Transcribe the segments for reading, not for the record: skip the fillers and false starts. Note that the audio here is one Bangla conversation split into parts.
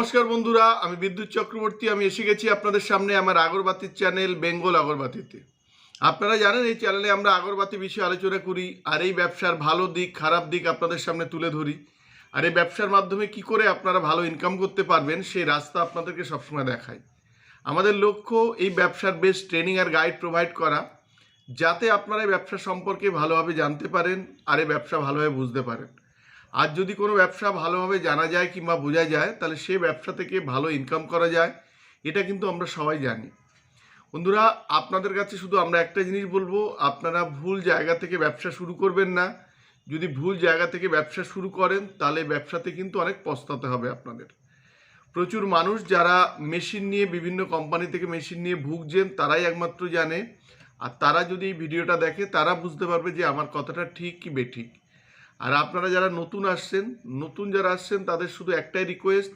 নমস্কার বন্ধুরা, আমি বিদ্যুৎ চক্রবর্তী। আমি এসে গেছি আপনাদের সামনে আমার আগরবাতির চ্যানেল বেঙ্গল আগরবাতিতে। আপনারা জানেন এই চ্যানেলে আমরা আগরবাতি বিষয়ে আলোচনা করি আর এই ব্যবসার ভালো দিক খারাপ দিক আপনাদের সামনে তুলে ধরি। আর এই ব্যবসার মাধ্যমে কি করে আপনারা ভালো ইনকাম করতে পারবেন সেই রাস্তা আপনাদেরকে সবসময় দেখাই। আমাদের লক্ষ্য এই ব্যবসার বেশ ট্রেনিং আর গাইড প্রোভাইড করা, যাতে আপনারা এই ব্যবসা সম্পর্কে ভালোভাবে জানতে পারেন আর এই ব্যবসা ভালোভাবে বুঝতে পারেন। আর যদি কোনো ব্যবসা ভালোভাবে জানা যায় কিংবা বোঝা যায়, তাহলে সে ব্যবসা থেকে ভালো ইনকাম করা যায়, এটা কিন্তু আমরা সবাই জানি। বন্ধুরা, আপনাদের কাছে শুধু আমরা একটা জিনিস বলবো, আপনারা ভুল জায়গা থেকে ব্যবসা শুরু করবেন না। যদি ভুল জায়গা থেকে ব্যবসা শুরু করেন তাহলে ব্যবসাতে কিন্তু অনেক পস্তাতে হবে আপনাদের। প্রচুর মানুষ যারা মেশিন নিয়ে বিভিন্ন কোম্পানি থেকে মেশিন নিয়ে ভুগছেন তারাই একমাত্র জানে, আর তারা যদি এই ভিডিওটা দেখে তারা বুঝতে পারবে যে আমার কথাটা ঠিক কি বেঠিক। আর আপনারা যারা নতুন যারা আসছেন তাদের শুধু একটাই রিকোয়েস্ট,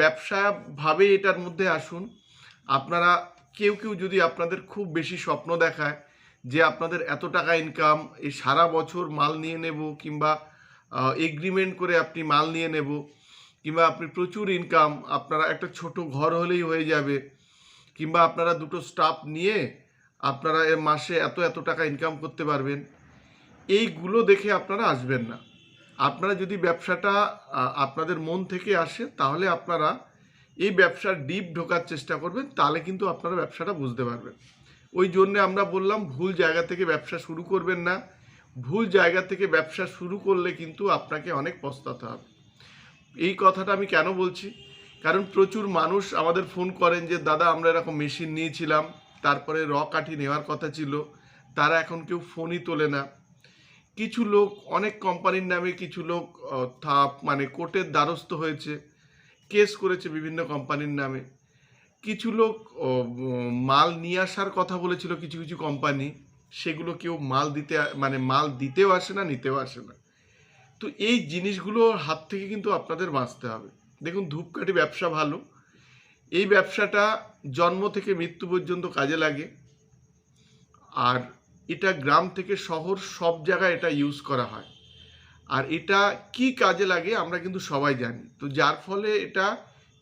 ব্যবসাভাবে এটার মধ্যে আসুন। আপনারা কেউ যদি আপনাদের খুব বেশি স্বপ্ন দেখায় যে আপনাদের এত টাকা ইনকাম, এই সারা বছর মাল নিয়ে নেব, কিংবা এগ্রিমেন্ট করে আপনি মাল নিয়ে নেব, কিংবা আপনি প্রচুর ইনকাম, আপনারা একটা ছোট ঘর হলেই হয়ে যাবে, কিংবা আপনারা দুটো স্টাফ নিয়ে আপনারা মাসে এত টাকা ইনকাম করতে পারবেন, এইগুলো দেখে আপনারা আসবেন না। আপনারা যদি ব্যবসাটা আপনাদের মন থেকে আসে তাহলে আপনারা এই ব্যবসার ডিপ ঢোকার চেষ্টা করবেন, তাহলে কিন্তু আপনারা ব্যবসাটা বুঝতে পারবেন। ওই জন্যে আমরা বললাম ভুল জায়গা থেকে ব্যবসা শুরু করবেন না। ভুল জায়গা থেকে ব্যবসা শুরু করলে কিন্তু আপনাকে অনেক পস্তাতে হবে। এই কথাটা আমি কেন বলছি, কারণ প্রচুর মানুষ আমাদের ফোন করেন যে দাদা আমরা এরকম মেশিন নিয়েছিলাম, তারপরে কাঠি নেওয়ার কথা ছিল, তারা এখন কেউ ফোনই তোলে না। কিছু লোক অনেক কোম্পানির নামে, কিছু লোক কোর্টের দ্বারস্থ হয়েছে, কেস করেছে বিভিন্ন কোম্পানির নামে। কিছু লোক মাল নিয়ে আসার কথা বলেছিল কিছু কোম্পানি, সেগুলো কেউ মাল দিতেও আসে না, নিতেও আসে না। তো এই জিনিসগুলোর হাত থেকে কিন্তু আপনাদের বাঁচতে হবে। দেখুন, ধূপকাঠি ব্যবসা ভালো, এই ব্যবসাটা জন্ম থেকে মৃত্যু পর্যন্ত কাজে লাগে। আর এটা গ্রাম থেকে শহর সব জায়গায় এটা ইউজ করা হয়। আর এটা কি কাজে লাগে আমরা কিন্তু সবাই জানি। তো যার ফলে এটা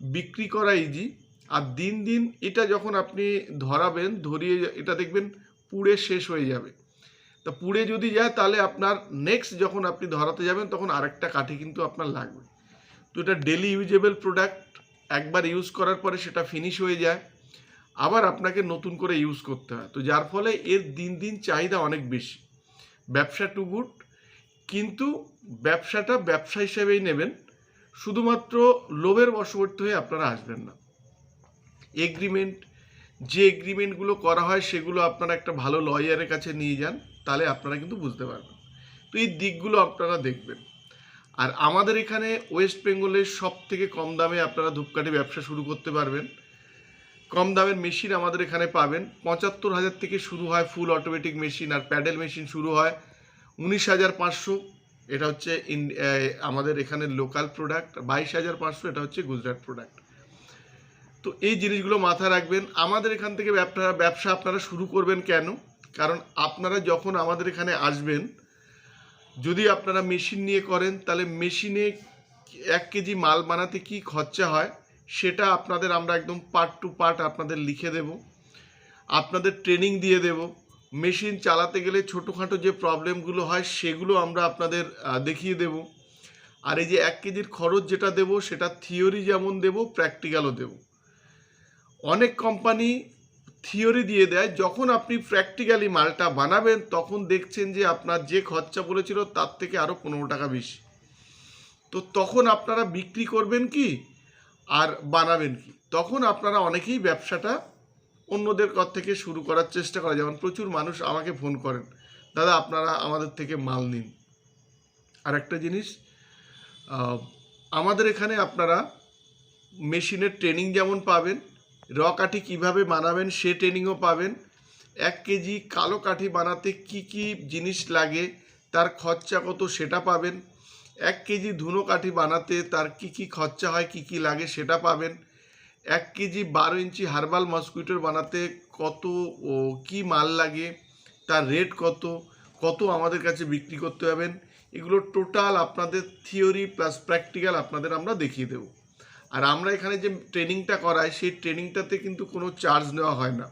বিক্রি করা ইজি। আর দিন দিন এটা যখন আপনি ধরিয়ে এটা দেখবেন পুড়ে শেষ হয়ে যাবে। তা পুড়ে যদি যায় তাহলে আপনার নেক্সট যখন আপনি ধরাতে যাবেন তখন আরেকটা কাঠি কিন্তু আপনার লাগবে। তো এটা ডেলি ইউজেবল প্রোডাক্ট, একবার ইউজ করার পরে সেটা ফিনিশ হয়ে যায়, আবার আপনাকে নতুন করে ইউজ করতে হয়। তো যার ফলে এর দিন দিন চাহিদা অনেক বেশি। ব্যবসা টু গুড, কিন্তু ব্যবসাটা ব্যবসা হিসেবেই নেবেন, শুধুমাত্র লোভের বশবর্তী হয়ে আপনারা আসবেন না। যে এগ্রিমেন্টগুলো করা হয় সেগুলো আপনারা একটা ভালো লয়ারের কাছে নিয়ে যান, তাহলে আপনারা কিন্তু বুঝতে পারবেন। তো এই দিকগুলো আপনারা দেখবেন। আর আমাদের এখানে ওয়েস্ট বেঙ্গলের সব থেকে কম দামে আপনারা ধূপকাঠি ব্যবসা শুরু করতে পারবেন। কম দামের মেশিন আমাদের এখানে পাবেন। ৭৫,০০০ থেকে শুরু হয় ফুল অটোমেটিক মেশিন, আর প্যাডেল মেশিন শুরু হয় ১৯,৫০০। এটা হচ্ছে আমাদের এখানে লোকাল প্রোডাক্ট। ২২,৫০০ এটা হচ্ছে গুজরাট প্রোডাক্ট। তো এই জিনিসগুলো মাথায় রাখবেন। আমাদের এখান থেকে ব্যবসা আপনারা শুরু করবেন কেন? কারণ আপনারা যখন আমাদের এখানে আসবেন, যদি আপনারা মেশিন নিয়ে করেন তাহলে মেশিনে ১ কেজি মাল বানাতে কি খরচা হয় সেটা আমরা একদম পার্ট টু পার্ট আপনাদের লিখে দেব, আপনাদের ট্রেনিং দিয়ে দেব। মেশিন চালাতে গেলে ছোটোখাটো যে প্রবলেমগুলো হয় সেগুলো আমরা আপনাদের দেখিয়ে দেব। আর এই যে ১ কেজির খরচ যেটা দেব সেটা থিওরি যেমন দেব, প্র্যাকটিক্যালও দেব। অনেক কোম্পানি থিওরি দিয়ে দেয়, যখন আপনি প্র্যাকটিক্যালি মালটা বানাবেন তখন দেখছেন যে আপনার যে খরচা বলেছিল তার থেকে আরও ১৫ টাকা বেশি। তো তখন আপনারা বিক্রি করবেন কি আর বানাবেন কি? তখন আপনারা অনেকেই ব্যবসাটা অন্যদের থেকে শুরু করার চেষ্টা করে। যেমন প্রচুর মানুষ আমাকে ফোন করেন, দাদা আপনারা আমাদের থেকে মাল নিন। আর একটা জিনিস, আমাদের এখানে আপনারা মেশিনের ট্রেনিং যেমন পাবেন, কাঠি কীভাবে বানাবেন সে ট্রেনিংও পাবেন। ১ কেজি কালো কাঠি বানাতে কি জিনিস লাগে, তার খরচা কত সেটা পাবেন। ১ কেজি ধুনো কাঠি বানাতে তার কি খরচা হয়, কি লাগে সেটা পাবেন। ১ কেজি ১২ ইঞ্চি হার্বাল মসকুইটোর বানাতে কি মাল লাগে, তার রেট কত আমাদের কাছে বিক্রি করতে পারবেন, এগুলো টোটাল আপনাদের থিওরি প্লাস প্র্যাকটিক্যাল আপনাদের আমরা দেখিয়ে দেব। আর আমরা এখানে যে ট্রেনিংটা করাই সেই ট্রেনিংটাতে কিন্তু কোনো চার্জ নেওয়া হয় না।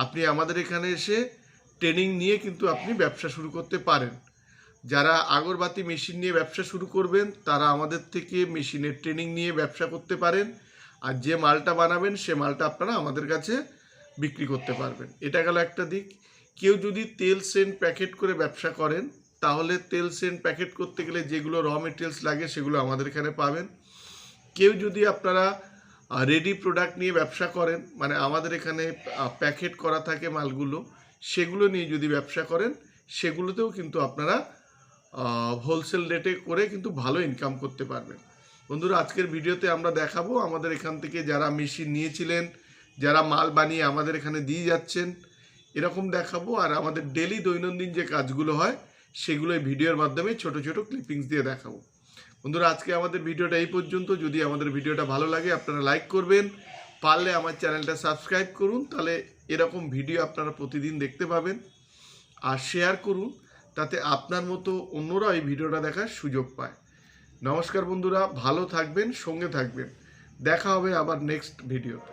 আপনি আমাদের এখানে এসে ট্রেনিং নিয়ে কিন্তু আপনি ব্যবসা শুরু করতে পারেন। যারা আগরবাতি মেশিন নিয়ে ব্যবসা শুরু করবেন তারা আমাদের থেকে মেশিনের ট্রেনিং নিয়ে ব্যবসা করতে পারেন, আর যে মালটা বানাবেন সে মালটা আপনারা আমাদের কাছে বিক্রি করতে পারবেন। এটা গেল একটা দিক। কেউ যদি তেল সেন্ট প্যাকেট করে ব্যবসা করেন তাহলে তেল সেন্ট প্যাকেট করতে গেলে যেগুলো র মেটেরিয়ালস লাগে সেগুলো আমাদের এখানে পাবেন। কেউ যদি আপনারা রেডি প্রোডাক্ট নিয়ে ব্যবসা করেন, মানে আমাদের এখানে প্যাকেট করা থাকে মালগুলো, সেগুলো নিয়ে যদি ব্যবসা করেন সেগুলোতেও কিন্তু আপনারা হোলসেল রেটে করে কিন্তু ভালো ইনকাম করতে পারবেন। বন্ধুরা, আজকের ভিডিওতে আমরা দেখাবো আমাদের এখান থেকে যারা মেশিন নিয়েছিলেন, যারা মাল বানিয়ে আমাদের এখানে দিয়ে যাচ্ছেন, এরকম দেখাবো। আর আমাদের ডেলি দৈনন্দিন যে কাজগুলো হয় সেগুলো এই ভিডিওর মাধ্যমে ছোট ছোট ক্লিপিংস দিয়ে দেখাবো। বন্ধুরা, আজকে আমাদের ভিডিওটা এই পর্যন্ত। যদি আমাদের ভিডিওটা ভালো লাগে আপনারা লাইক করবেন, পারলে আমার চ্যানেলটা সাবস্ক্রাইব করুন, তাহলে এরকম ভিডিও আপনারা প্রতিদিন দেখতে পাবেন। আর শেয়ার করুন, তাতে আপনার মতো অন্যরা এই ভিডিওটা দেখার সুযোগ পায়। নমস্কার বন্ধুরা, ভালো থাকবেন, সঙ্গে থাকবেন। দেখা হবে আবার নেক্সট ভিডিওতে।